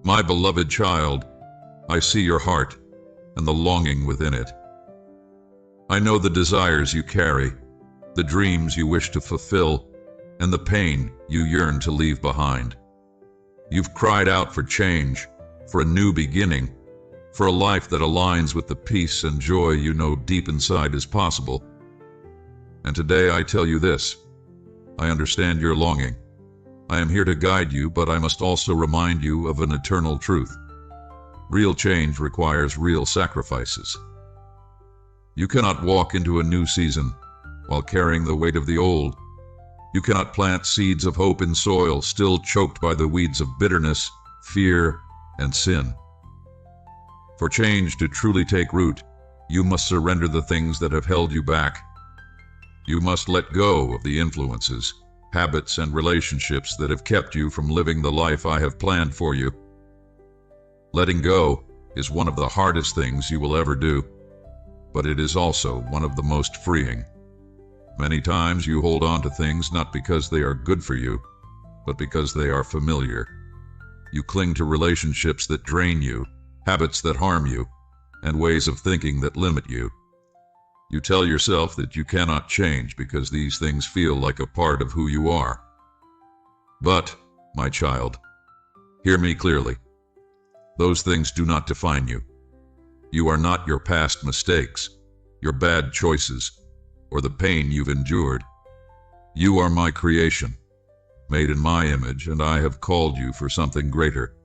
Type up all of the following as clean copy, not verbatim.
My beloved child, I see your heart and the longing within it. I know the desires you carry, the dreams you wish to fulfill, and the pain you yearn to leave behind. You've cried out for change, for a new beginning, for a life that aligns with the peace and joy you know deep inside is possible. And today I tell you this: I understand your longing. I am here to guide you, but I must also remind you of an eternal truth. Real change requires real sacrifices. You cannot walk into a new season while carrying the weight of the old. You cannot plant seeds of hope in soil still choked by the weeds of bitterness, fear, and sin. For change to truly take root, you must surrender the things that have held you back. You must let go of the influences, habits, and relationships that have kept you from living the life I have planned for you. Letting go is one of the hardest things you will ever do, but it is also one of the most freeing. Many times you hold on to things not because they are good for you, but because they are familiar. You cling to relationships that drain you, habits that harm you, and ways of thinking that limit you. You tell yourself that you cannot change because these things feel like a part of who you are. But, my child, hear me clearly. Those things do not define you. You are not your past mistakes, your bad choices, or the pain you've endured. You are my creation, made in my image, and I have called you for something greater.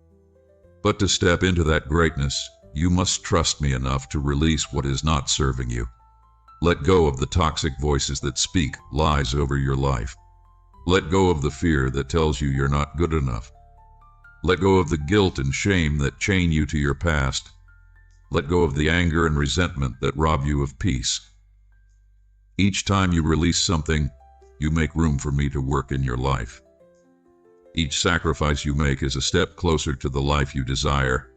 But to step into that greatness, you must trust me enough to release what is not serving you. Let go of the toxic voices that speak lies over your life. Let go of the fear that tells you you're not good enough. Let go of the guilt and shame that chain you to your past. Let go of the anger and resentment that rob you of peace. Each time you release something, you make room for me to work in your life. Each sacrifice you make is a step closer to the life you desire,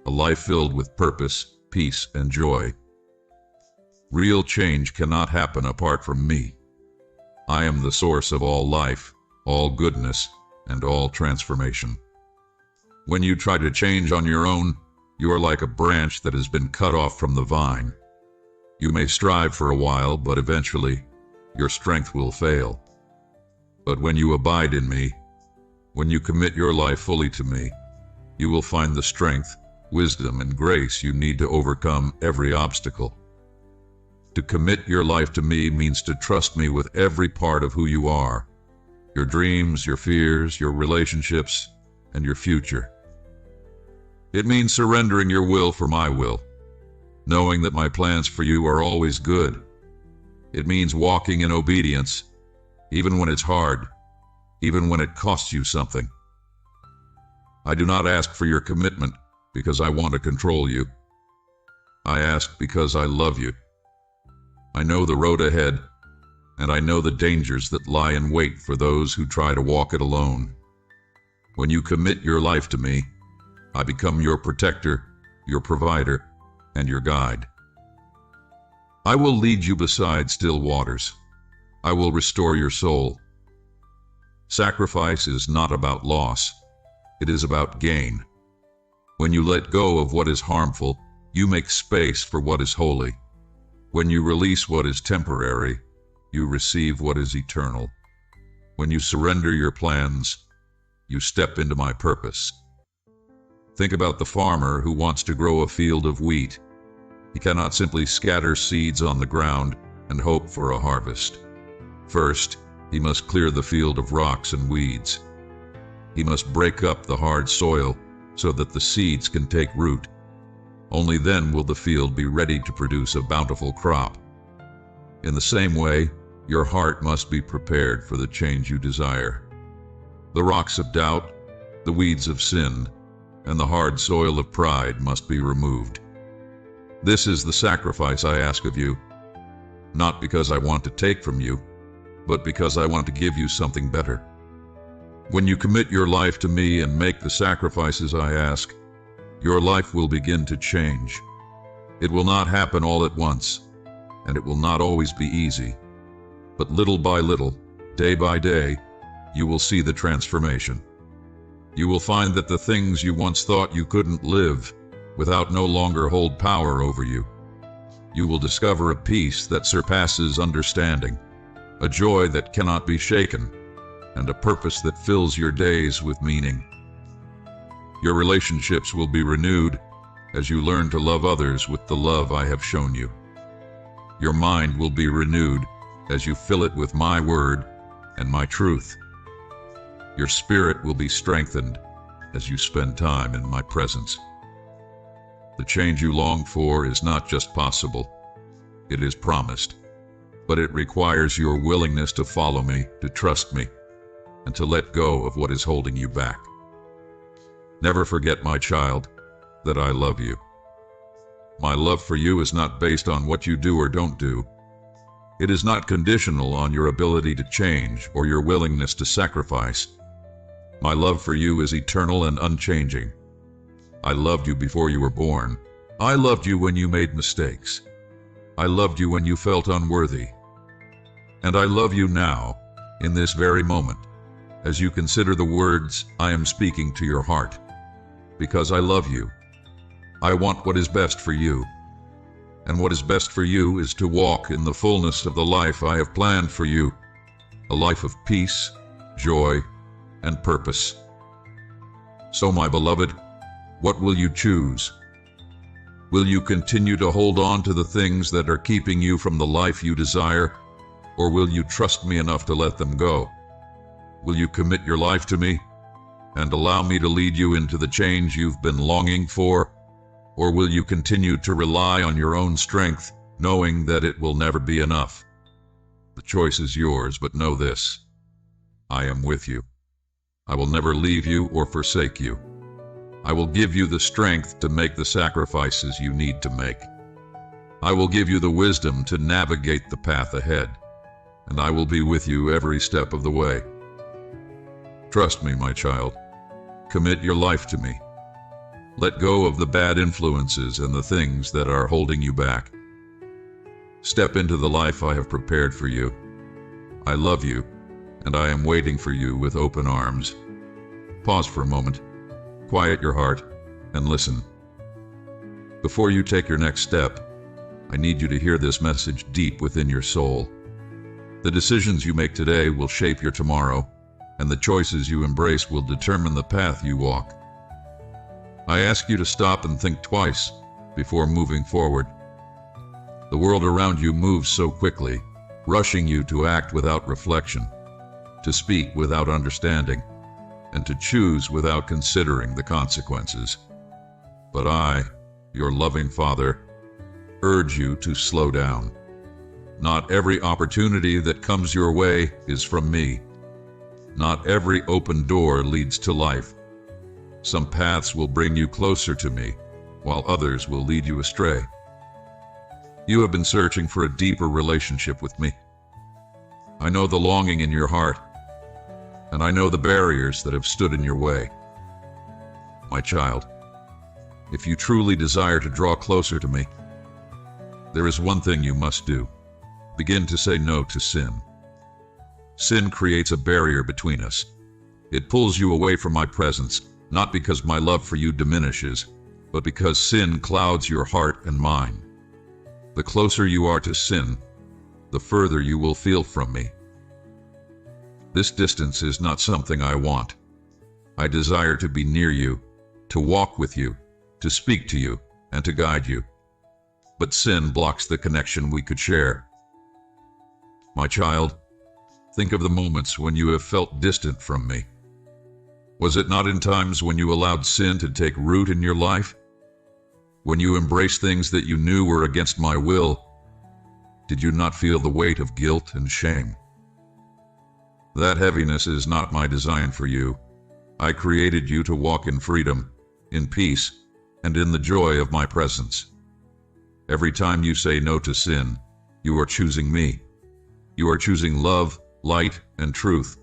a life filled with purpose, peace, and joy. Real change cannot happen apart from me. I am the source of all life, all goodness, and all transformation. When you try to change on your own, you are like a branch that has been cut off from the vine. You may strive for a while, but eventually, your strength will fail. But when you abide in me, when you commit your life fully to me, you will find the strength, wisdom, and grace you need to overcome every obstacle. To commit your life to me means to trust me with every part of who you are, your dreams, your fears, your relationships, and your future. It means surrendering your will for my will, knowing that my plans for you are always good. It means walking in obedience, even when it's hard, even when it costs you something. I do not ask for your commitment because I want to control you. I ask because I love you. I know the road ahead, and I know the dangers that lie in wait for those who try to walk it alone. When you commit your life to me, I become your protector, your provider, and your guide. I will lead you beside still waters. I will restore your soul. Sacrifice is not about loss. It is about gain. When you let go of what is harmful, you make space for what is holy. When you release what is temporary, you receive what is eternal. When you surrender your plans, you step into my purpose. Think about the farmer who wants to grow a field of wheat. He cannot simply scatter seeds on the ground and hope for a harvest. First, he must clear the field of rocks and weeds. He must break up the hard soil so that the seeds can take root. Only then will the field be ready to produce a bountiful crop. In the same way, your heart must be prepared for the change you desire. The rocks of doubt, the weeds of sin, and the hard soil of pride must be removed. This is the sacrifice I ask of you, not because I want to take from you, but because I want to give you something better. When you commit your life to me and make the sacrifices I ask, your life will begin to change. It will not happen all at once, and it will not always be easy. But little by little, day by day, you will see the transformation. You will find that the things you once thought you couldn't live without no longer hold power over you. You will discover a peace that surpasses understanding, a joy that cannot be shaken, and a purpose that fills your days with meaning. Your relationships will be renewed as you learn to love others with the love I have shown you. Your mind will be renewed as you fill it with my word and my truth. Your spirit will be strengthened as you spend time in my presence. The change you long for is not just possible, it is promised. But it requires your willingness to follow me, to trust me, and to let go of what is holding you back. Never forget, my child, that I love you. My love for you is not based on what you do or don't do. It is not conditional on your ability to change or your willingness to sacrifice. My love for you is eternal and unchanging. I loved you before you were born. I loved you when you made mistakes. I loved you when you felt unworthy. And I love you now, in this very moment, as you consider the words I am speaking to your heart. Because I love you. I want what is best for you. And what is best for you is to walk in the fullness of the life I have planned for you, a life of peace, joy, and purpose. So, my beloved, what will you choose? Will you continue to hold on to the things that are keeping you from the life you desire, or will you trust me enough to let them go? Will you commit your life to me and allow me to lead you into the change you've been longing for, or will you continue to rely on your own strength, knowing that it will never be enough? The choice is yours, but know this: I am with you. I will never leave you or forsake you. I will give you the strength to make the sacrifices you need to make. I will give you the wisdom to navigate the path ahead, and I will be with you every step of the way. Trust me, my child. Commit your life to me. Let go of the bad influences and the things that are holding you back. Step into the life I have prepared for you. I love you, and I am waiting for you with open arms. Pause for a moment. Quiet your heart and listen. Before you take your next step, I need you to hear this message deep within your soul. The decisions you make today will shape your tomorrow, and the choices you embrace will determine the path you walk. I ask you to stop and think twice before moving forward. The world around you moves so quickly, rushing you to act without reflection, to speak without understanding, and to choose without considering the consequences. But I, your loving Father, urge you to slow down. Not every opportunity that comes your way is from me. Not every open door leads to life. Some paths will bring you closer to me, while others will lead you astray. You have been searching for a deeper relationship with me. I know the longing in your heart, and I know the barriers that have stood in your way. My child, if you truly desire to draw closer to me, there is one thing you must do. Begin to say no to sin. Sin creates a barrier between us. It pulls you away from my presence, not because my love for you diminishes, but because sin clouds your heart and mind. The closer you are to sin, the further you will feel from me. This distance is not something I want. I desire to be near you, to walk with you, to speak to you, and to guide you. But sin blocks the connection we could share. My child, think of the moments when you have felt distant from me. Was it not in times when you allowed sin to take root in your life? When you embraced things that you knew were against my will, did you not feel the weight of guilt and shame? That heaviness is not my design for you. I created you to walk in freedom, in peace, and in the joy of my presence. Every time you say no to sin, you are choosing me. You are choosing love, light, and truth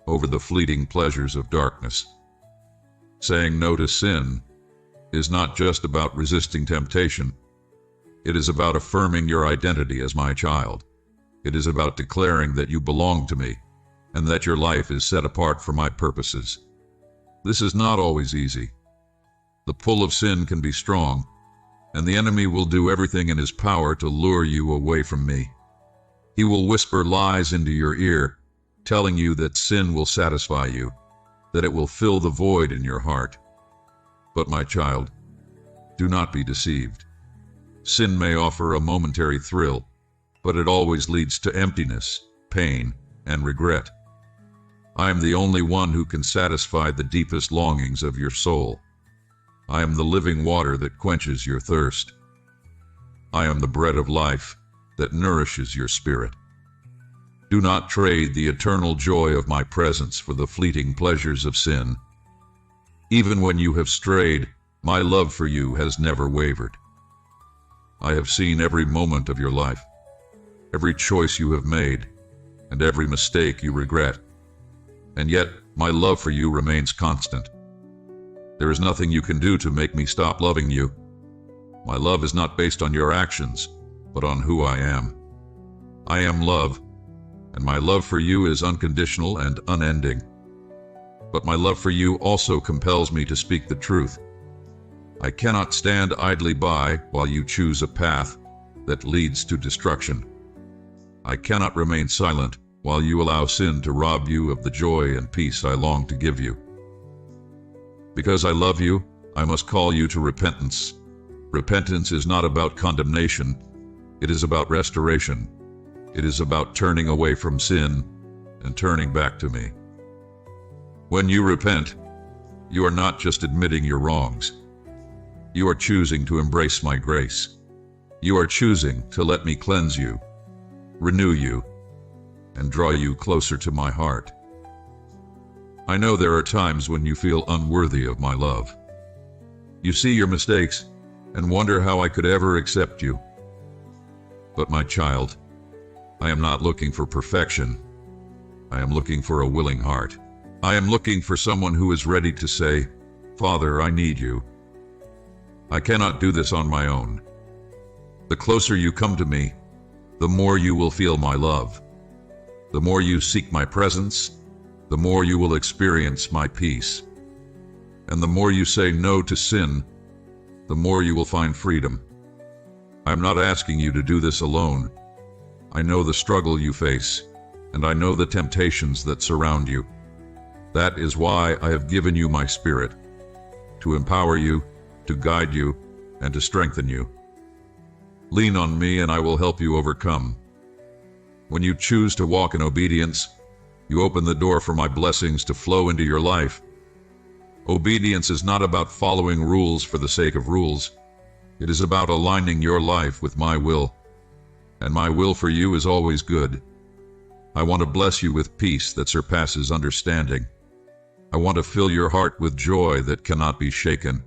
over the fleeting pleasures of darkness. Saying no to sin is not just about resisting temptation. It is about affirming your identity as my child. It is about declaring that you belong to me and that your life is set apart for my purposes. This is not always easy. The pull of sin can be strong, and the enemy will do everything in his power to lure you away from me. He will whisper lies into your ear, telling you that sin will satisfy you, that it will fill the void in your heart. But my child, do not be deceived. Sin may offer a momentary thrill, but it always leads to emptiness, pain, and regret. I am the only one who can satisfy the deepest longings of your soul. I am the living water that quenches your thirst. I am the bread of life that nourishes your spirit. Do not trade the eternal joy of my presence for the fleeting pleasures of sin. Even when you have strayed, my love for you has never wavered. I have seen every moment of your life, every choice you have made, and every mistake you regret. And yet, my love for you remains constant. There is nothing you can do to make me stop loving you. My love is not based on your actions, but on who I am. I am love, and my love for you is unconditional and unending. But my love for you also compels me to speak the truth. I cannot stand idly by while you choose a path that leads to destruction. I cannot remain silent while you allow sin to rob you of the joy and peace I long to give you. Because I love you, I must call you to repentance. Repentance is not about condemnation. It is about restoration. It is about turning away from sin and turning back to me. When you repent, you are not just admitting your wrongs. You are choosing to embrace my grace. You are choosing to let me cleanse you, renew you, and draw you closer to my heart. I know there are times when you feel unworthy of my love. You see your mistakes and wonder how I could ever accept you. But my child, I am not looking for perfection. I am looking for a willing heart. I am looking for someone who is ready to say, Father, I need you. I cannot do this on my own. The closer you come to me, the more you will feel my love. The more you seek my presence, the more you will experience my peace. And the more you say no to sin, the more you will find freedom. I am not asking you to do this alone. I know the struggle you face, and I know the temptations that surround you. That is why I have given you my Spirit, to empower you, to guide you, and to strengthen you. Lean on me and I will help you overcome. When you choose to walk in obedience, you open the door for my blessings to flow into your life. Obedience is not about following rules for the sake of rules. It is about aligning your life with my will. And my will for you is always good. I want to bless you with peace that surpasses understanding. I want to fill your heart with joy that cannot be shaken.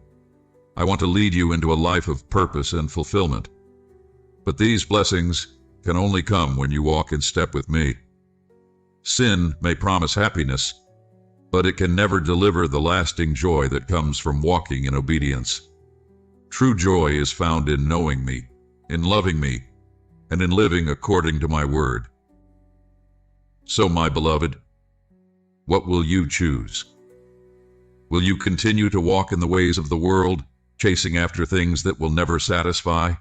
I want to lead you into a life of purpose and fulfillment. But these blessings can only come when you walk in step with me. Sin may promise happiness, but it can never deliver the lasting joy that comes from walking in obedience. True joy is found in knowing me, in loving me, and in living according to my word. So, my beloved, what will you choose? Will you continue to walk in the ways of the world, chasing after things that will never satisfy?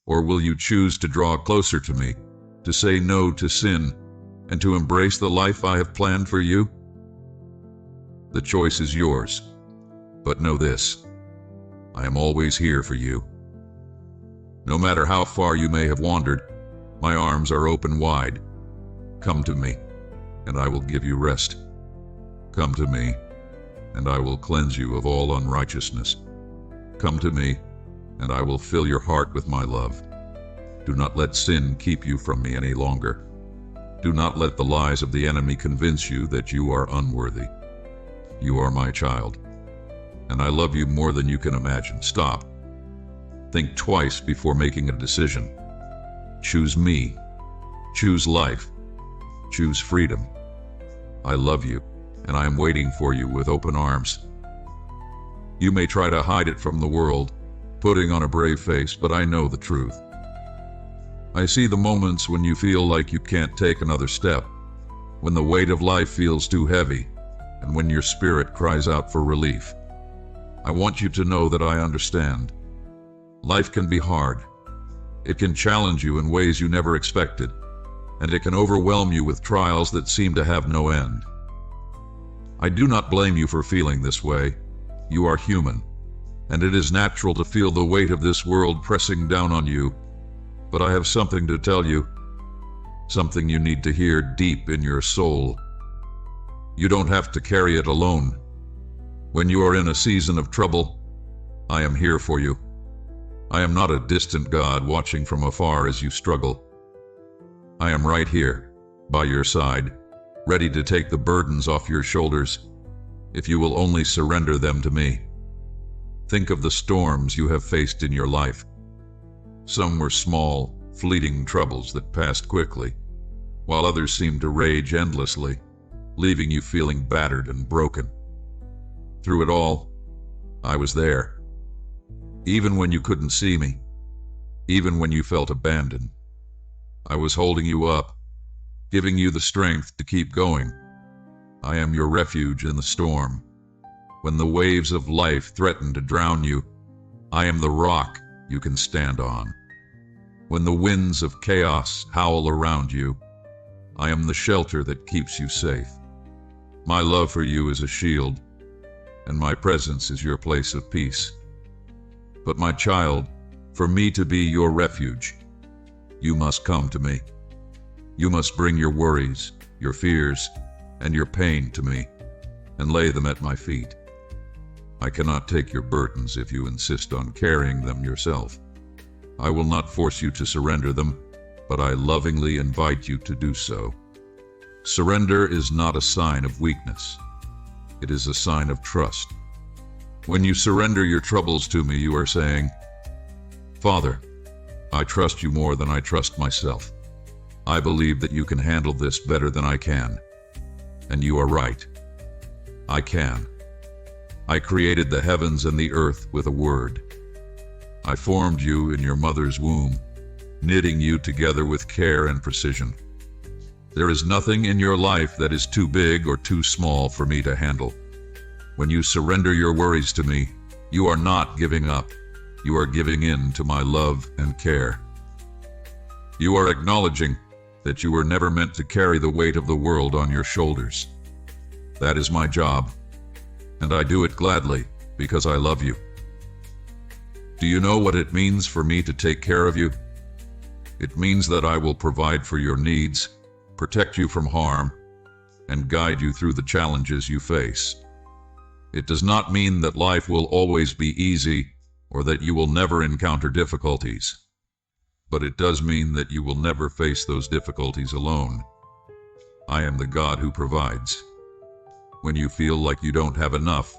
Or will you choose to draw closer to me, to say no to sin, and to embrace the life I have planned for you? The choice is yours, but know this, I am always here for you. No matter how far you may have wandered, my arms are open wide. Come to me, and I will give you rest. Come to me, and I will cleanse you of all unrighteousness. Come to me, and I will fill your heart with my love. Do not let sin keep you from me any longer. Do not let the lies of the enemy convince you that you are unworthy. You are my child, and I love you more than you can imagine. Stop. Think twice before making a decision. Choose me. Choose life. Choose freedom. I love you, and I am waiting for you with open arms. You may try to hide it from the world, putting on a brave face, but I know the truth. I see the moments when you feel like you can't take another step, when the weight of life feels too heavy, and when your spirit cries out for relief. I want you to know that I understand. Life can be hard. It can challenge you in ways you never expected, and it can overwhelm you with trials that seem to have no end. I do not blame you for feeling this way. You are human, and it is natural to feel the weight of this world pressing down on you. But I have something to tell you, something you need to hear deep in your soul. You don't have to carry it alone. When you are in a season of trouble, I am here for you. I am not a distant God watching from afar as you struggle. I am right here, by your side, ready to take the burdens off your shoulders, if you will only surrender them to me. Think of the storms you have faced in your life. Some were small, fleeting troubles that passed quickly, while others seemed to rage endlessly, leaving you feeling battered and broken. Through it all, I was there. Even when you couldn't see me, even when you felt abandoned, I was holding you up, giving you the strength to keep going. I am your refuge in the storm. When the waves of life threaten to drown you, I am the rock you can stand on. When the winds of chaos howl around you, I am the shelter that keeps you safe. My love for you is a shield, and my presence is your place of peace. But my child, for me to be your refuge, you must come to me. You must bring your worries, your fears, and your pain to me, and lay them at my feet. I cannot take your burdens if you insist on carrying them yourself. I will not force you to surrender them, but I lovingly invite you to do so. Surrender is not a sign of weakness. It is a sign of trust. When you surrender your troubles to me, you are saying, Father, I trust you more than I trust myself. I believe that you can handle this better than I can. And you are right. I can. I created the heavens and the earth with a word. I formed you in your mother's womb, knitting you together with care and precision. There is nothing in your life that is too big or too small for me to handle. When you surrender your worries to me, you are not giving up. You are giving in to my love and care. You are acknowledging that you were never meant to carry the weight of the world on your shoulders. That is my job, and I do it gladly because I love you. Do you know what it means for me to take care of you? It means that I will provide for your needs, protect you from harm, and guide you through the challenges you face. It does not mean that life will always be easy or that you will never encounter difficulties, but it does mean that you will never face those difficulties alone. I am the God who provides. When you feel like you don't have enough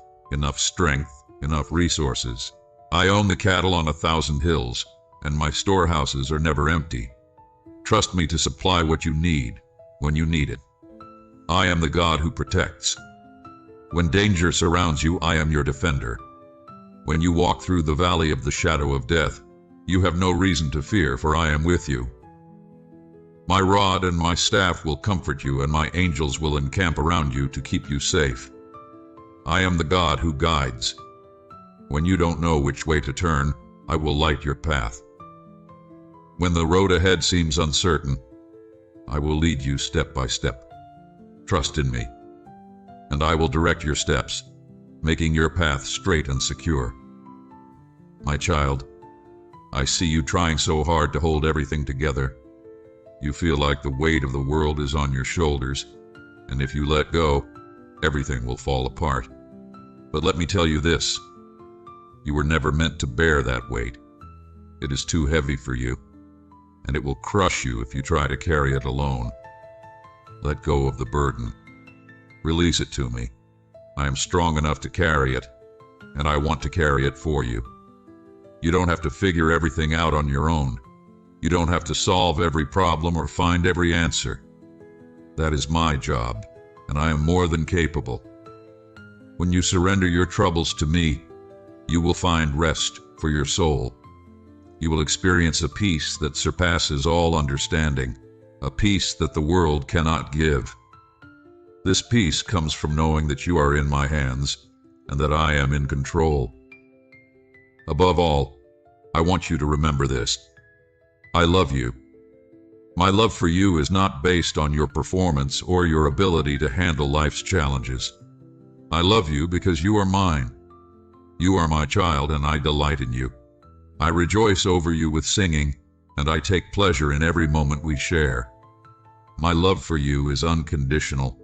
strength, enough resources, I own the cattle on 1,000 hills, and my storehouses are never empty. Trust me to supply what you need when you need it. I am the God who protects. When danger surrounds you, I am your defender. When you walk through the valley of the shadow of death, you have no reason to fear, for I am with you. My rod and my staff will comfort you, and my angels will encamp around you to keep you safe. I am the God who guides. When you don't know which way to turn, I will light your path. When the road ahead seems uncertain, I will lead you step by step. Trust in me, and I will direct your steps, making your path straight and secure. My child, I see you trying so hard to hold everything together. You feel like the weight of the world is on your shoulders, and if you let go, everything will fall apart. But let me tell you this, you were never meant to bear that weight. It is too heavy for you, and it will crush you if you try to carry it alone. Let go of the burden. Release it to me. I am strong enough to carry it, and I want to carry it for you. You don't have to figure everything out on your own. You don't have to solve every problem or find every answer. That is my job, and I am more than capable. When you surrender your troubles to me, you will find rest for your soul. You will experience a peace that surpasses all understanding, a peace that the world cannot give. This peace comes from knowing that you are in my hands and that I am in control. Above all, I want you to remember this. I love you. My love for you is not based on your performance or your ability to handle life's challenges. I love you because you are mine. You are my child, and I delight in you. I rejoice over you with singing, and I take pleasure in every moment we share. My love for you is unconditional,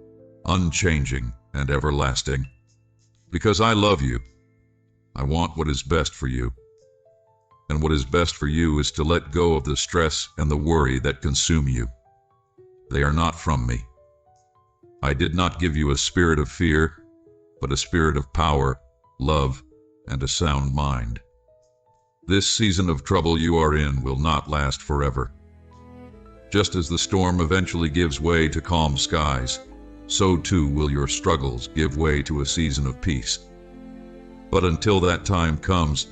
unchanging, and everlasting. Because I love you, I want what is best for you. And what is best for you is to let go of the stress and the worry that consume you. They are not from me. I did not give you a spirit of fear, but a spirit of power, love, and a sound mind. This season of trouble you are in will not last forever. Just as the storm eventually gives way to calm skies, so too will your struggles give way to a season of peace. But until that time comes,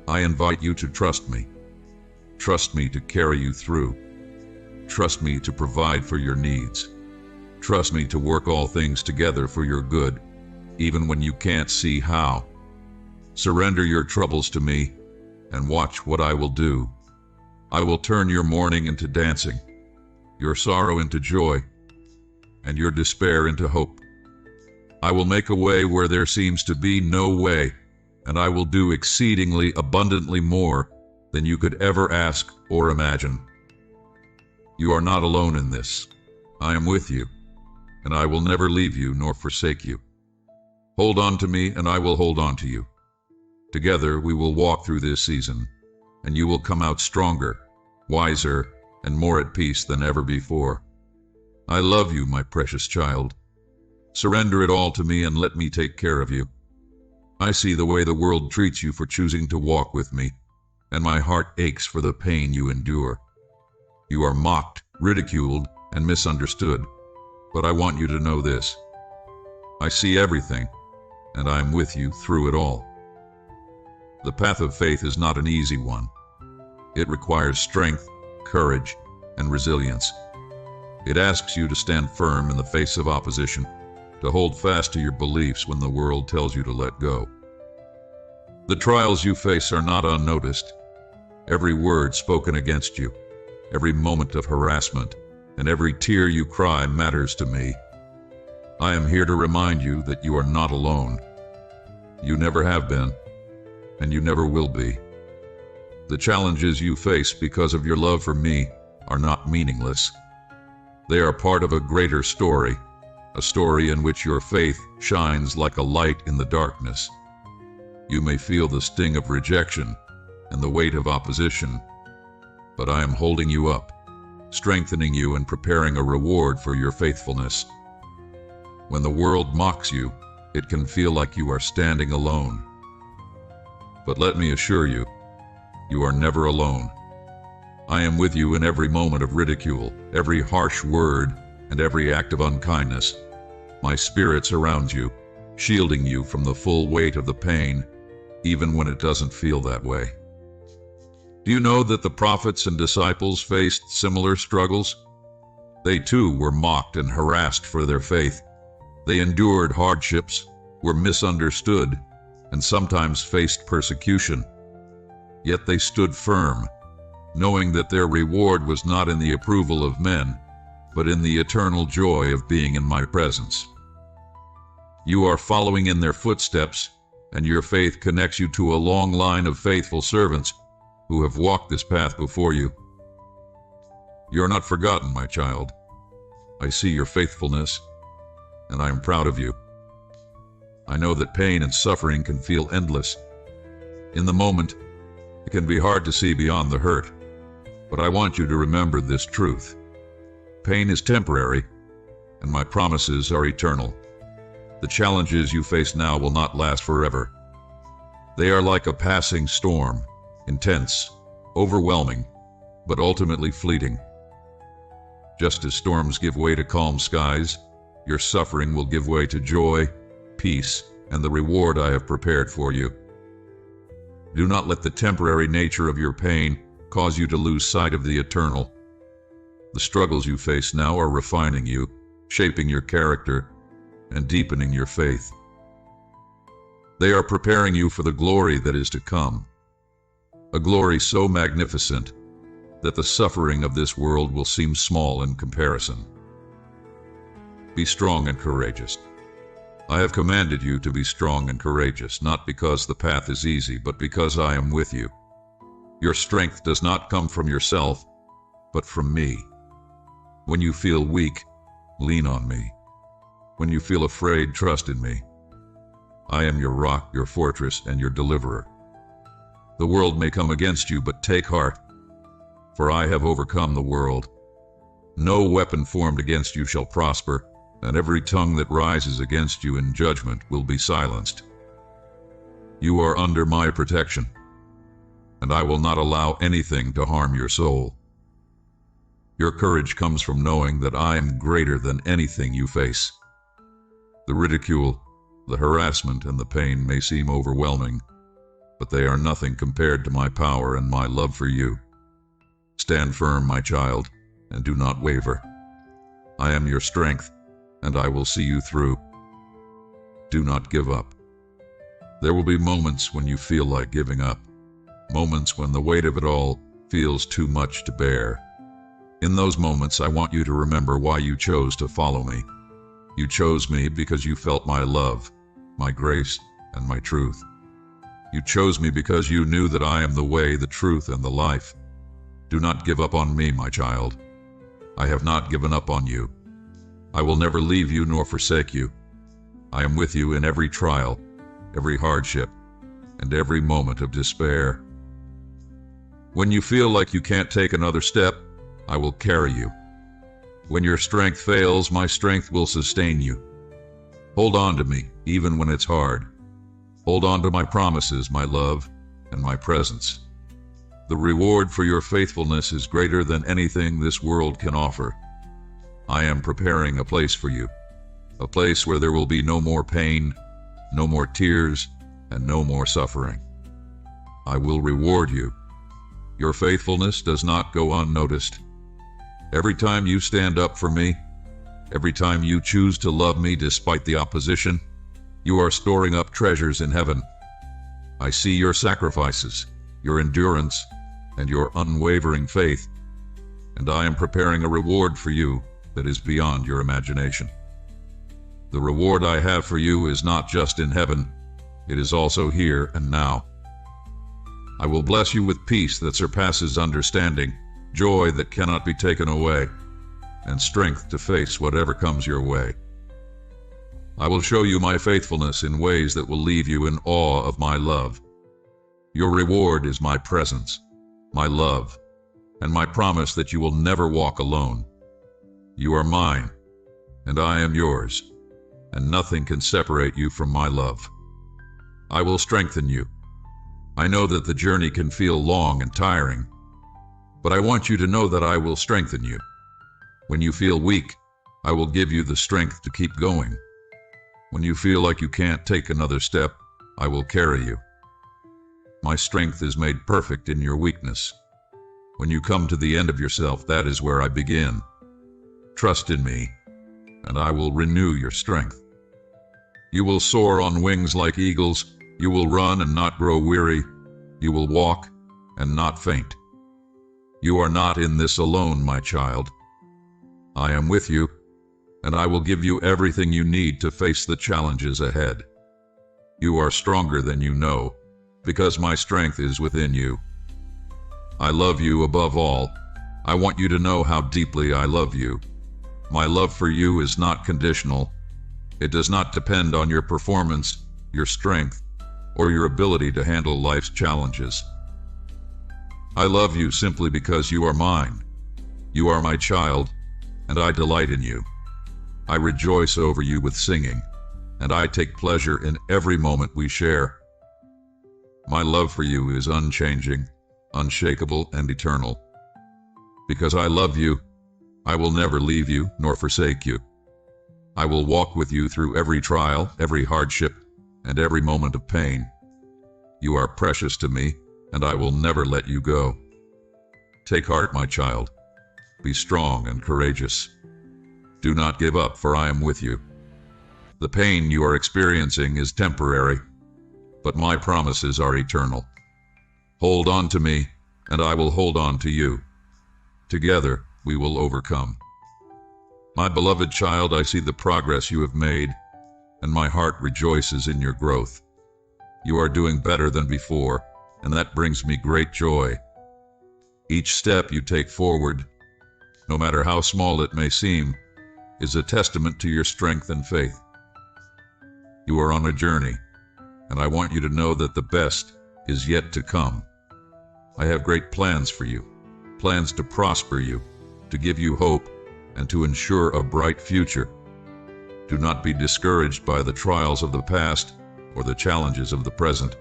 I invite you to trust me. Trust me to carry you through. Trust me to provide for your needs. Trust me to work all things together for your good, even when you can't see how. Surrender your troubles to me, and watch what I will do. I will turn your mourning into dancing, your sorrow into joy, and your despair into hope. I will make a way where there seems to be no way, and I will do exceedingly abundantly more than you could ever ask or imagine. You are not alone in this. I am with you, and I will never leave you nor forsake you. Hold on to me, and I will hold on to you. Together we will walk through this season, and you will come out stronger, wiser, and more at peace than ever before. I love you, my precious child. Surrender it all to me and let me take care of you. I see the way the world treats you for choosing to walk with me, and my heart aches for the pain you endure. You are mocked, ridiculed, and misunderstood, but I want you to know this. I see everything, and I am with you through it all. The path of faith is not an easy one. It requires strength, courage, and resilience. It asks you to stand firm in the face of opposition, to hold fast to your beliefs when the world tells you to let go. The trials you face are not unnoticed. Every word spoken against you, every moment of harassment, and every tear you cry matters to me. I am here to remind you that you are not alone. You never have been, and you never will be. The challenges you face because of your love for me are not meaningless. They are part of a greater story, a story in which your faith shines like a light in the darkness. You may feel the sting of rejection and the weight of opposition, but I am holding you up, strengthening you and preparing a reward for your faithfulness. When the world mocks you, it can feel like you are standing alone. But let me assure you, you are never alone. I am with you in every moment of ridicule, every harsh word, and every act of unkindness. My spirit surrounds you, shielding you from the full weight of the pain, even when it doesn't feel that way. Do you know that the prophets and disciples faced similar struggles? They too were mocked and harassed for their faith. They endured hardships, were misunderstood, and sometimes faced persecution. Yet they stood firm, knowing that their reward was not in the approval of men, but in the eternal joy of being in my presence. You are following in their footsteps, and your faith connects you to a long line of faithful servants who have walked this path before you. You're not forgotten, my child. I see your faithfulness, and I am proud of you. I know that pain and suffering can feel endless. In the moment, it can be hard to see beyond the hurt, but I want you to remember this truth. Pain is temporary, and my promises are eternal. The challenges you face now will not last forever. They are like a passing storm, intense, overwhelming, but ultimately fleeting. Just as storms give way to calm skies, your suffering will give way to joy, peace, and the reward I have prepared for you. Do not let the temporary nature of your pain cause you to lose sight of the eternal. The struggles you face now are refining you, shaping your character, and deepening your faith. They are preparing you for the glory that is to come, a glory so magnificent that the suffering of this world will seem small in comparison. Be strong and courageous. I have commanded you to be strong and courageous, not because the path is easy, but because I am with you. Your strength does not come from yourself, but from me. When you feel weak, lean on me. When you feel afraid, trust in me. I am your rock, your fortress, and your deliverer. The world may come against you, but take heart, for I have overcome the world. No weapon formed against you shall prosper, and every tongue that rises against you in judgment will be silenced. You are under my protection, and I will not allow anything to harm your soul. Your courage comes from knowing that I am greater than anything you face. The ridicule, the harassment, and the pain may seem overwhelming, but they are nothing compared to my power and my love for you. Stand firm, my child, and do not waver. I am your strength, and I will see you through. Do not give up. There will be moments when you feel like giving up, moments when the weight of it all feels too much to bear. In those moments, I want you to remember why you chose to follow me. You chose me because you felt my love, my grace, and my truth. You chose me because you knew that I am the way, the truth, and the life. Do not give up on me, my child. I have not given up on you. I will never leave you nor forsake you. I am with you in every trial, every hardship, and every moment of despair. When you feel like you can't take another step, I will carry you. When your strength fails, my strength will sustain you. Hold on to me, even when it's hard. Hold on to my promises, my love, and my presence. The reward for your faithfulness is greater than anything this world can offer. I am preparing a place for you, a place where there will be no more pain, no more tears, and no more suffering. I will reward you. Your faithfulness does not go unnoticed. Every time you stand up for me, every time you choose to love me despite the opposition, you are storing up treasures in heaven. I see your sacrifices, your endurance, and your unwavering faith, and I am preparing a reward for you that is beyond your imagination. The reward I have for you is not just in heaven, it is also here and now. I will bless you with peace that surpasses understanding, joy that cannot be taken away, and strength to face whatever comes your way. I will show you my faithfulness in ways that will leave you in awe of my love. Your reward is my presence, my love, and my promise that you will never walk alone. You are mine, and I am yours, and nothing can separate you from my love. I will strengthen you. I know that the journey can feel long and tiring, but I want you to know that I will strengthen you. When you feel weak, I will give you the strength to keep going. When you feel like you can't take another step, I will carry you. My strength is made perfect in your weakness. When you come to the end of yourself, that is where I begin. Trust in me, and I will renew your strength. You will soar on wings like eagles. You will run and not grow weary. You will walk and not faint. You are not in this alone, my child. I am with you, and I will give you everything you need to face the challenges ahead. You are stronger than you know, because my strength is within you. I love you above all. I want you to know how deeply I love you. My love for you is not conditional. It does not depend on your performance, your strength, or your ability to handle life's challenges. I love you simply because you are mine. You are my child, and I delight in you. I rejoice over you with singing, and I take pleasure in every moment we share. My love for you is unchanging, unshakable, and eternal. Because I love you, I will never leave you nor forsake you. I will walk with you through every trial, every hardship, and every moment of pain. You are precious to me, and I will never let you go. Take heart, my child. Be strong and courageous. Do not give up, for I am with you. The pain you are experiencing is temporary, but my promises are eternal. Hold on to me, and I will hold on to you. Together, we will overcome. My beloved child, I see the progress you have made, and my heart rejoices in your growth. You are doing better than before, and that brings me great joy. Each step you take forward, no matter how small it may seem, is a testament to your strength and faith. You are on a journey, and I want you to know that the best is yet to come. I have great plans for you, plans to prosper you, to give you hope, and to ensure a bright future. Do not be discouraged by the trials of the past or the challenges of the present.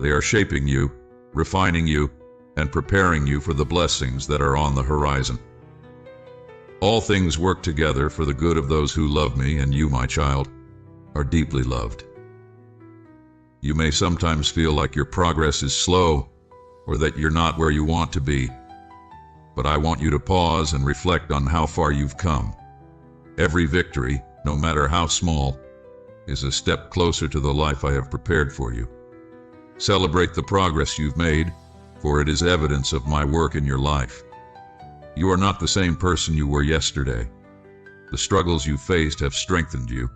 They are shaping you, refining you, and preparing you for the blessings that are on the horizon. All things work together for the good of those who love me, and you, my child, are deeply loved. You may sometimes feel like your progress is slow or that you're not where you want to be, but I want you to pause and reflect on how far you've come. Every victory, no matter how small, is a step closer to the life I have prepared for you. Celebrate the progress you've made, for it is evidence of my work in your life. You are not the same person you were yesterday. The struggles you faced have strengthened you,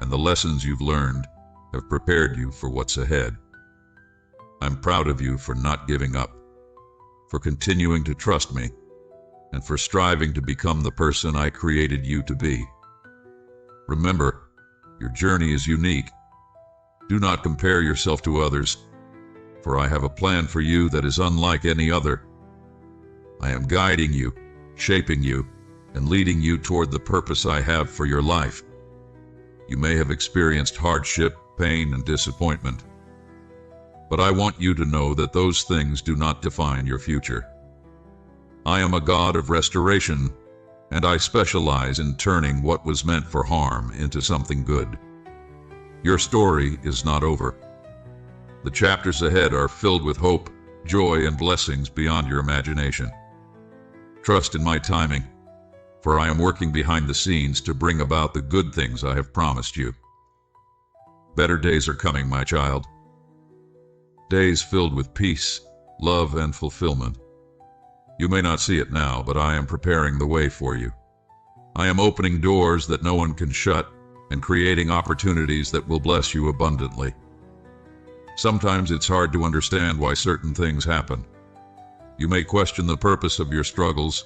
and the lessons you've learned have prepared you for what's ahead. I'm proud of you for not giving up, for continuing to trust me, and for striving to become the person I created you to be. Remember, your journey is unique. Do not compare yourself to others, for I have a plan for you that is unlike any other. I am guiding you, shaping you, and leading you toward the purpose I have for your life. You may have experienced hardship, pain, and disappointment, but I want you to know that those things do not define your future. I am a God of restoration, and I specialize in turning what was meant for harm into something good. Your story is not over. The chapters ahead are filled with hope, joy, and blessings beyond your imagination. Trust in my timing, for I am working behind the scenes to bring about the good things I have promised you. Better days are coming, my child. Days filled with peace, love, and fulfillment. You may not see it now, but I am preparing the way for you. I am opening doors that no one can shut and creating opportunities that will bless you abundantly. Sometimes it's hard to understand why certain things happen. You may question the purpose of your struggles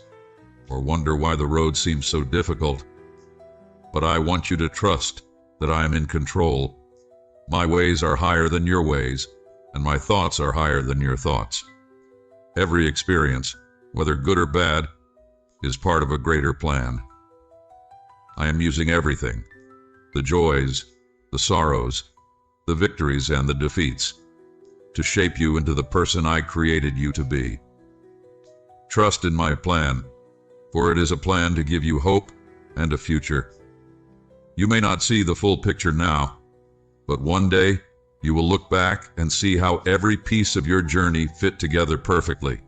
or wonder why the road seems so difficult. But I want you to trust that I am in control. My ways are higher than your ways, and my thoughts are higher than your thoughts. Every experience, whether good or bad, is part of a greater plan. I am using everything, the joys, the sorrows, the victories, and the defeats, to shape you into the person I created you to be. Trust in my plan, for it is a plan to give you hope and a future. You may not see the full picture now, but one day you will look back and see how every piece of your journey fit together perfectly.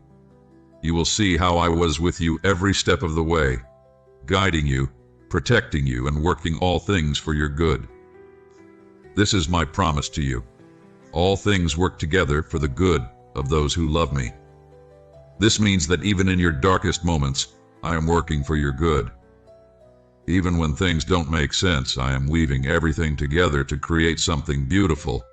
You will see how I was with you every step of the way, guiding you, protecting you, and working all things for your good. This is my promise to you. All things work together for the good of those who love me. This means that even in your darkest moments, I am working for your good. Even when things don't make sense, I am weaving everything together to create something beautiful.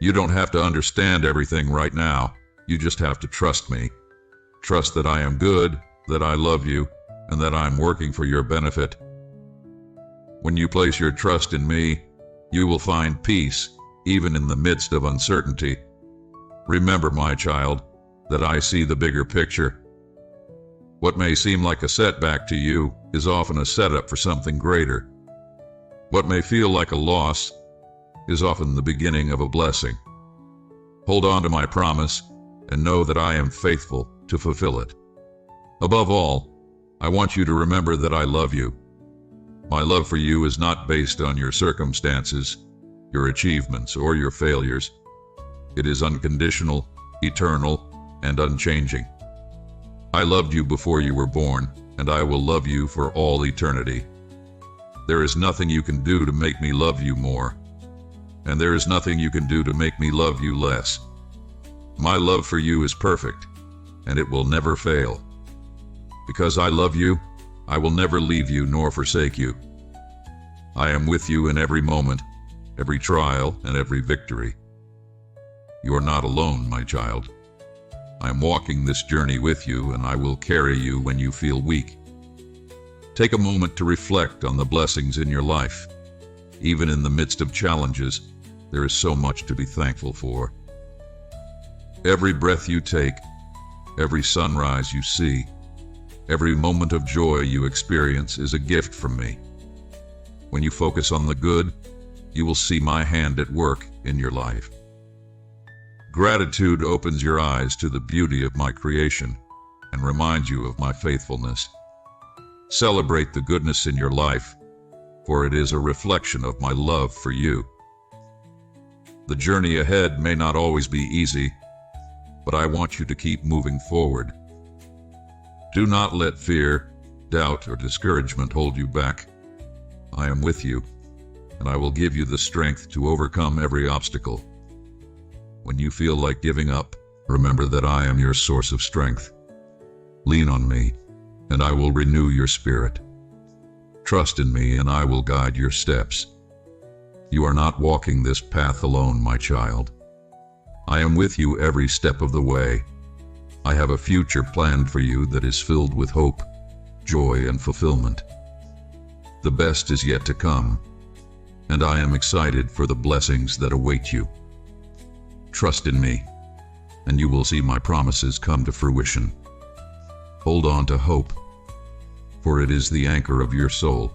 You don't have to understand everything right now. You just have to trust me. Trust that I am good, that I love you, and that I am working for your benefit. When you place your trust in me, you will find peace, even in the midst of uncertainty. Remember, my child, that I see the bigger picture. What may seem like a setback to you is often a setup for something greater. What may feel like a loss is often the beginning of a blessing. Hold on to my promise and know that I am faithful to fulfill it. Above all, I want you to remember that I love you. My love for you is not based on your circumstances, your achievements, or your failures. It is unconditional, eternal, and unchanging. I loved you before you were born, and I will love you for all eternity. There is nothing you can do to make me love you more, and there is nothing you can do to make me love you less. My love for you is perfect, and it will never fail. Because I love you, I will never leave you nor forsake you. I am with you in every moment, every trial, and every victory. You are not alone, my child. I am walking this journey with you, and I will carry you when you feel weak. Take a moment to reflect on the blessings in your life. Even in the midst of challenges, there is so much to be thankful for. Every breath you take, every sunrise you see, every moment of joy you experience is a gift from me. When you focus on the good, you will see my hand at work in your life. Gratitude opens your eyes to the beauty of my creation and reminds you of my faithfulness. Celebrate the goodness in your life, for it is a reflection of my love for you. The journey ahead may not always be easy, but I want you to keep moving forward. Do not let fear, doubt, or discouragement hold you back. I am with you, and I will give you the strength to overcome every obstacle. When you feel like giving up, remember that I am your source of strength. Lean on me, and I will renew your spirit. Trust in me, and I will guide your steps. You are not walking this path alone, my child. I am with you every step of the way. I have a future planned for you that is filled with hope, joy, and fulfillment. The best is yet to come, and I am excited for the blessings that await you. Trust in me, and you will see my promises come to fruition. Hold on to hope, for it is the anchor of your soul.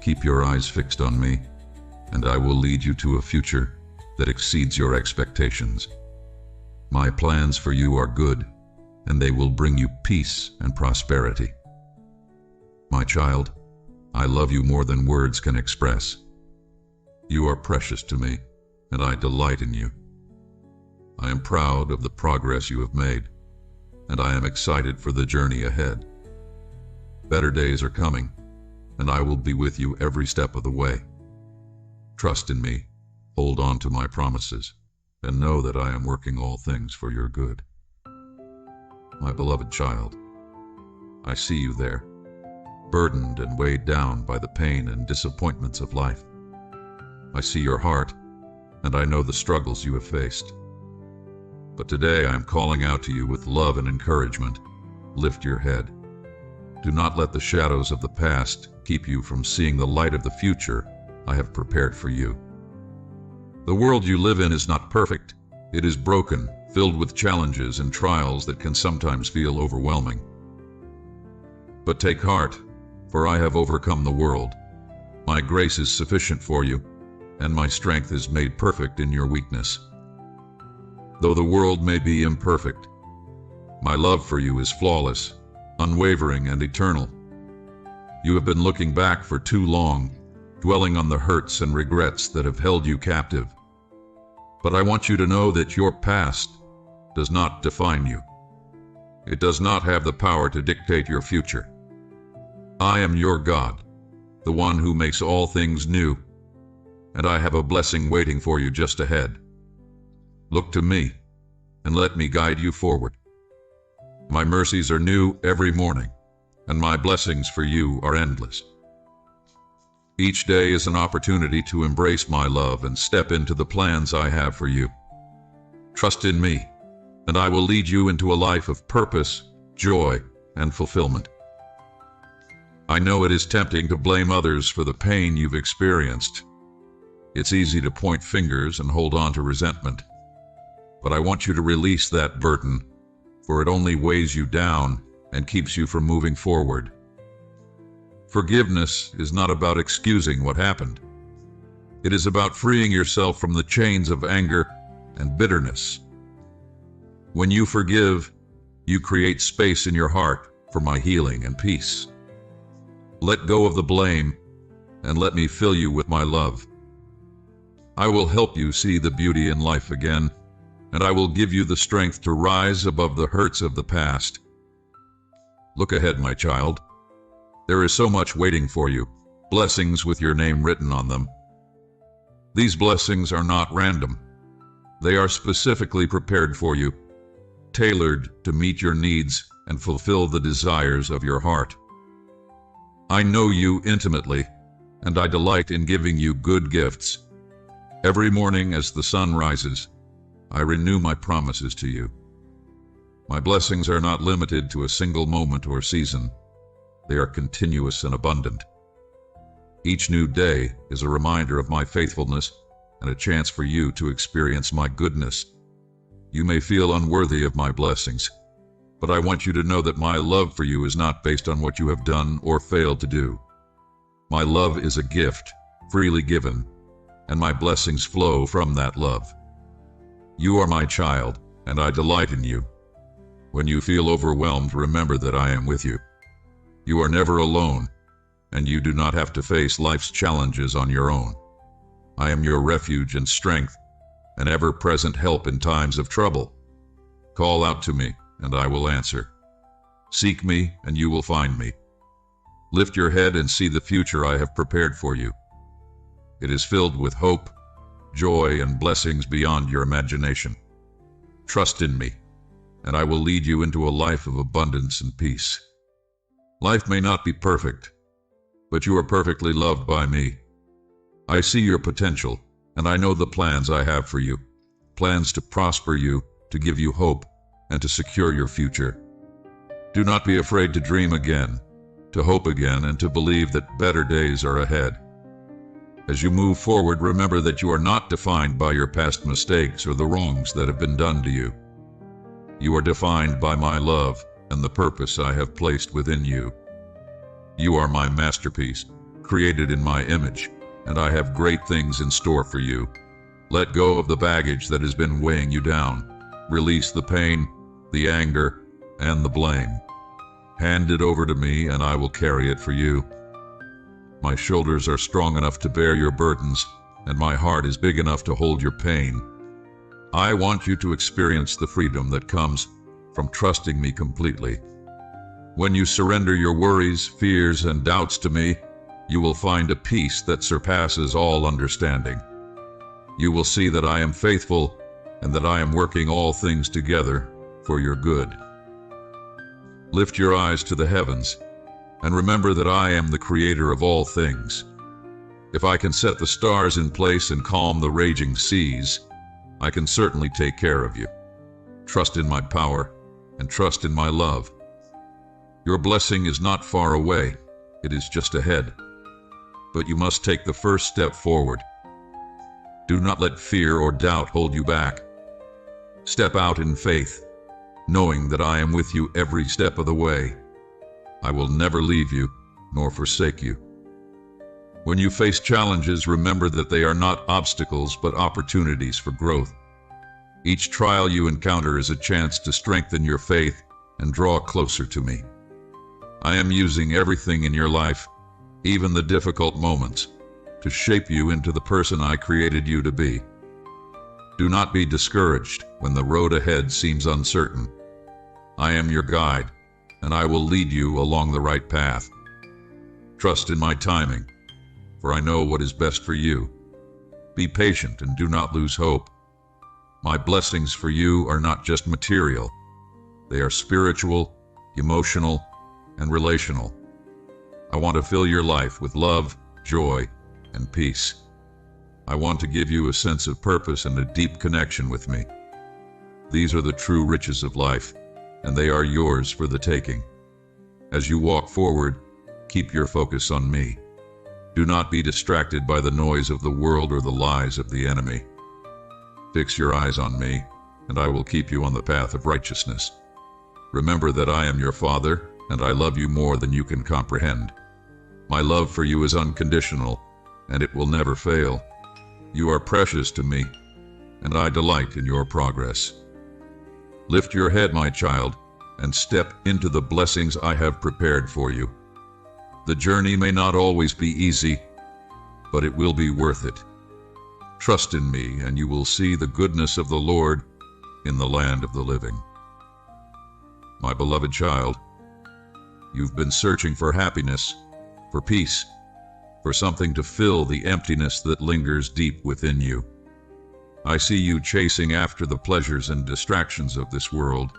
Keep your eyes fixed on me, and I will lead you to a future that exceeds your expectations. My plans for you are good, and they will bring you peace and prosperity. My child, I love you more than words can express. You are precious to me, and I delight in you. I am proud of the progress you have made, and I am excited for the journey ahead. Better days are coming, and I will be with you every step of the way. Trust in me, hold on to my promises, and know that I am working all things for your good. My beloved child, I see you there, burdened and weighed down by the pain and disappointments of life. I see your heart, and I know the struggles you have faced. But today I am calling out to you with love and encouragement. Lift your head. Do not let the shadows of the past keep you from seeing the light of the future I have prepared for you. The world you live in is not perfect. It is broken, filled with challenges and trials that can sometimes feel overwhelming. But take heart, for I have overcome the world. My grace is sufficient for you, and my strength is made perfect in your weakness. Though the world may be imperfect, my love for you is flawless, unwavering, and eternal. You have been looking back for too long, dwelling on the hurts and regrets that have held you captive. But I want you to know that your past does not define you. It does not have the power to dictate your future. I am your God, the one who makes all things new, and I have a blessing waiting for you just ahead. Look to me, and let me guide you forward. My mercies are new every morning, and my blessings for you are endless. Each day is an opportunity to embrace my love and step into the plans I have for you. Trust in me, and I will lead you into a life of purpose, joy, and fulfillment. I know it is tempting to blame others for the pain you've experienced. It's easy to point fingers and hold on to resentment. But I want you to release that burden, for it only weighs you down and keeps you from moving forward. Forgiveness is not about excusing what happened. It is about freeing yourself from the chains of anger and bitterness. When you forgive, you create space in your heart for my healing and peace. Let go of the blame and let me fill you with my love. I will help you see the beauty in life again, and I will give you the strength to rise above the hurts of the past. Look ahead, my child. There is so much waiting for you, blessings with your name written on them. These blessings are not random. They are specifically prepared for you, tailored to meet your needs and fulfill the desires of your heart. I know you intimately, and I delight in giving you good gifts. Every morning as the sun rises, I renew my promises to you. My blessings are not limited to a single moment or season. They are continuous and abundant. Each new day is a reminder of my faithfulness and a chance for you to experience my goodness. You may feel unworthy of my blessings, but I want you to know that my love for you is not based on what you have done or failed to do. My love is a gift, freely given, and my blessings flow from that love. You are my child, and I delight in you. When you feel overwhelmed, remember that I am with you. You are never alone, and you do not have to face life's challenges on your own. I am your refuge and strength, an ever-present help in times of trouble. Call out to me, and I will answer. Seek me, and you will find me. Lift your head and see the future I have prepared for you. It is filled with hope, joy, and blessings beyond your imagination. Trust in me, and I will lead you into a life of abundance and peace. Life may not be perfect, but you are perfectly loved by me. I see your potential, and I know the plans I have for you. Plans to prosper you, to give you hope, and to secure your future. Do not be afraid to dream again, to hope again, and to believe that better days are ahead. As you move forward, remember that you are not defined by your past mistakes or the wrongs that have been done to you. You are defined by my love and the purpose I have placed within you. You are my masterpiece, created in my image, and I have great things in store for you. Let go of the baggage that has been weighing you down. Release the pain, the anger, and the blame. Hand it over to me, and I will carry it for you. My shoulders are strong enough to bear your burdens, and my heart is big enough to hold your pain. I want you to experience the freedom that comes from trusting me completely. When you surrender your worries, fears, and doubts to me, you will find a peace that surpasses all understanding. You will see that I am faithful and that I am working all things together for your good. Lift your eyes to the heavens and remember that I am the creator of all things. If I can set the stars in place and calm the raging seas, I can certainly take care of you. Trust in my power and trust in my love. Your blessing is not far away, it is just ahead. But you must take the first step forward. Do not let fear or doubt hold you back. Step out in faith, knowing that I am with you every step of the way. I will never leave you nor forsake you. When you face challenges, remember that they are not obstacles but opportunities for growth. Each trial you encounter is a chance to strengthen your faith and draw closer to me. I am using everything in your life, even the difficult moments, to shape you into the person I created you to be. Do not be discouraged when the road ahead seems uncertain. I am your guide, and I will lead you along the right path. Trust in my timing, for I know what is best for you. Be patient and do not lose hope. My blessings for you are not just material. They are spiritual, emotional, and relational. I want to fill your life with love, joy, and peace. I want to give you a sense of purpose and a deep connection with me. These are the true riches of life, and they are yours for the taking. As you walk forward, keep your focus on me. Do not be distracted by the noise of the world or the lies of the enemy. Fix your eyes on me, and I will keep you on the path of righteousness. Remember that I am your Father, and I love you more than you can comprehend. My love for you is unconditional, and it will never fail. You are precious to me, and I delight in your progress. Lift your head, my child, and step into the blessings I have prepared for you. The journey may not always be easy, but it will be worth it. Trust in me, and you will see the goodness of the Lord in the land of the living. My beloved child, you've been searching for happiness, for peace, for something to fill the emptiness that lingers deep within you. I see you chasing after the pleasures and distractions of this world,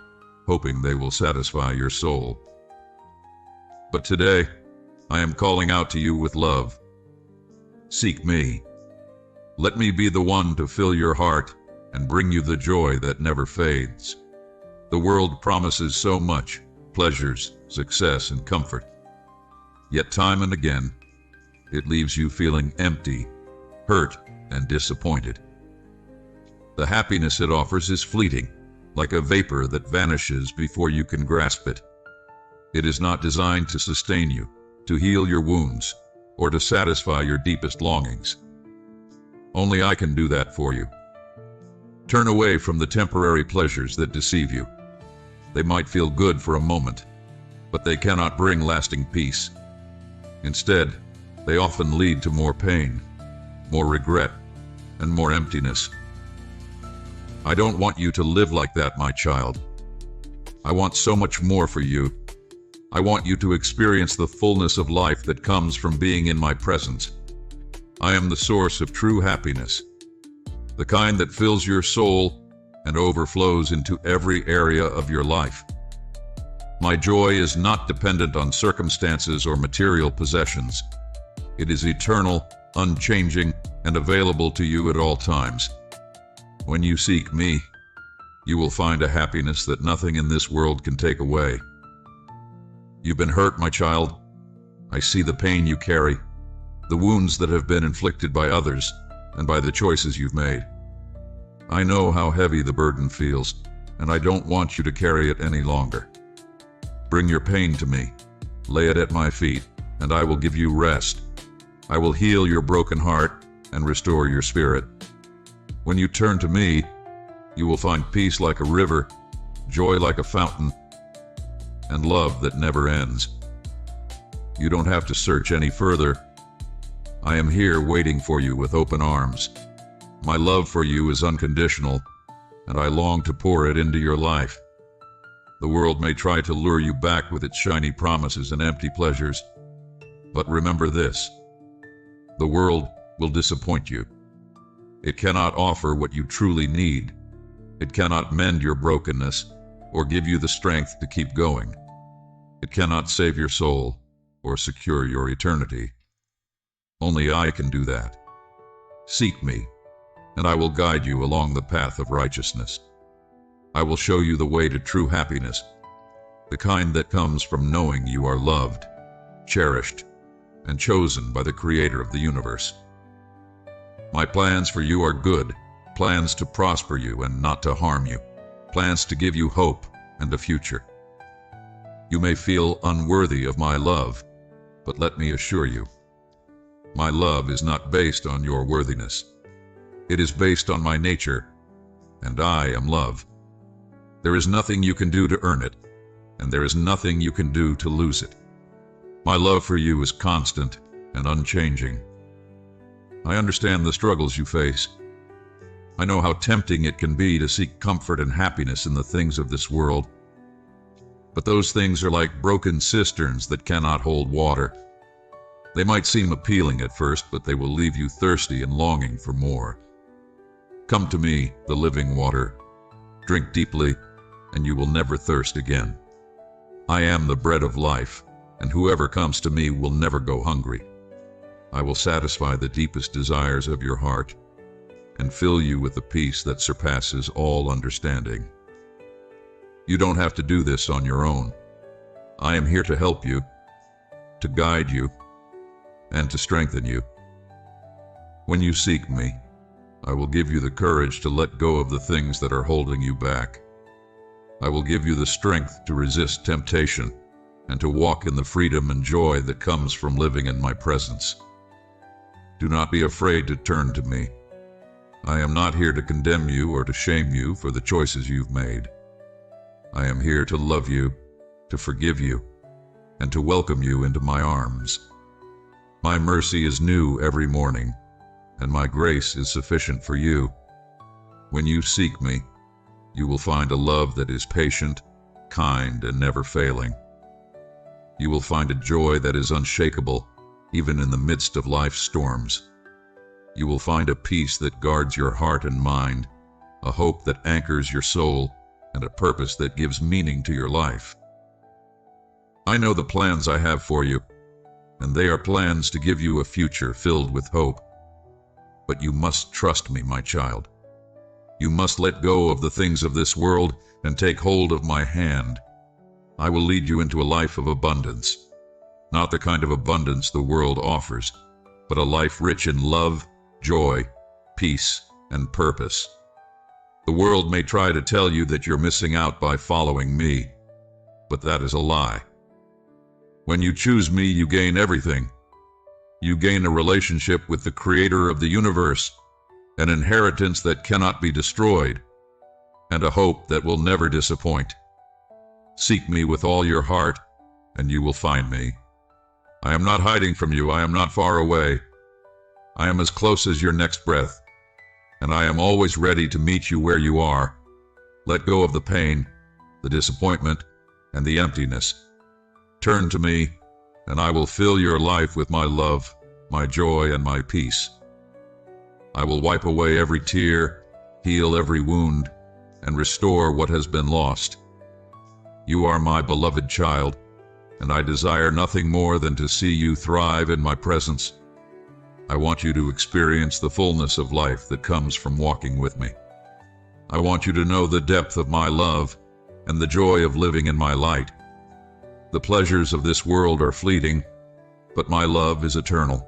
hoping they will satisfy your soul. But today, I am calling out to you with love. Seek me. Let me be the one to fill your heart and bring you the joy that never fades. The world promises so much: pleasures, success, and comfort. Yet time and again, it leaves you feeling empty, hurt, and disappointed. The happiness it offers is fleeting, like a vapor that vanishes before you can grasp it. It is not designed to sustain you, to heal your wounds, or to satisfy your deepest longings. Only I can do that for you. Turn away from the temporary pleasures that deceive you. They might feel good for a moment, but they cannot bring lasting peace. Instead, they often lead to more pain, more regret, and more emptiness. I don't want you to live like that, my child. I want so much more for you. I want you to experience the fullness of life that comes from being in my presence. I am the source of true happiness, the kind that fills your soul and overflows into every area of your life. My joy is not dependent on circumstances or material possessions. It is eternal, unchanging, and available to you at all times. When you seek me, you will find a happiness that nothing in this world can take away. You've been hurt, my child. I see the pain you carry, the wounds that have been inflicted by others and by the choices you've made. I know how heavy the burden feels, and I don't want you to carry it any longer. Bring your pain to me, lay it at my feet, and I will give you rest. I will heal your broken heart and restore your spirit. When you turn to me, you will find peace like a river, joy like a fountain, and love that never ends. You don't have to search any further. I am here waiting for you with open arms. My love for you is unconditional, and I long to pour it into your life. The world may try to lure you back with its shiny promises and empty pleasures, but remember this: the world will disappoint you. It cannot offer what you truly need. It cannot mend your brokenness or give you the strength to keep going. It cannot save your soul or secure your eternity. Only I can do that. Seek me, and I will guide you along the path of righteousness. I will show you the way to true happiness, the kind that comes from knowing you are loved, cherished, and chosen by the Creator of the universe. My plans for you are good, plans to prosper you and not to harm you, plans to give you hope and a future. You may feel unworthy of my love, but let me assure you, my love is not based on your worthiness. It is based on my nature, and I am love. There is nothing you can do to earn it, and there is nothing you can do to lose it. My love for you is constant and unchanging. I understand the struggles you face. I know how tempting it can be to seek comfort and happiness in the things of this world. But those things are like broken cisterns that cannot hold water. They might seem appealing at first, but they will leave you thirsty and longing for more. Come to me, the living water. Drink deeply, and you will never thirst again. I am the bread of life, and whoever comes to me will never go hungry. I will satisfy the deepest desires of your heart and fill you with the peace that surpasses all understanding. You don't have to do this on your own. I am here to help you, to guide you, and to strengthen you. When you seek me, I will give you the courage to let go of the things that are holding you back. I will give you the strength to resist temptation and to walk in the freedom and joy that comes from living in my presence. Do not be afraid to turn to me. I am not here to condemn you or to shame you for the choices you've made. I am here to love you, to forgive you, and to welcome you into my arms. My mercy is new every morning, and my grace is sufficient for you. When you seek me, you will find a love that is patient, kind, and never failing. You will find a joy that is unshakable, even in the midst of life's storms. You will find a peace that guards your heart and mind, a hope that anchors your soul, and a purpose that gives meaning to your life. I know the plans I have for you, and they are plans to give you a future filled with hope. But you must trust me, my child. You must let go of the things of this world and take hold of my hand. I will lead you into a life of abundance, not the kind of abundance the world offers, but a life rich in love, joy, peace, and purpose. The world may try to tell you that you're missing out by following me, but that is a lie. When you choose me, you gain everything. You gain a relationship with the Creator of the universe, an inheritance that cannot be destroyed, and a hope that will never disappoint. Seek me with all your heart, and you will find me. I am not hiding from you. I am not far away. I am as close as your next breath, and I am always ready to meet you where you are. Let go of the pain, the disappointment, and the emptiness. Turn to me, and I will fill your life with my love, my joy, and my peace. I will wipe away every tear, heal every wound, and restore what has been lost. You are my beloved child, and I desire nothing more than to see you thrive in my presence. I want you to experience the fullness of life that comes from walking with me. I want you to know the depth of my love and the joy of living in my light. The pleasures of this world are fleeting, but my love is eternal.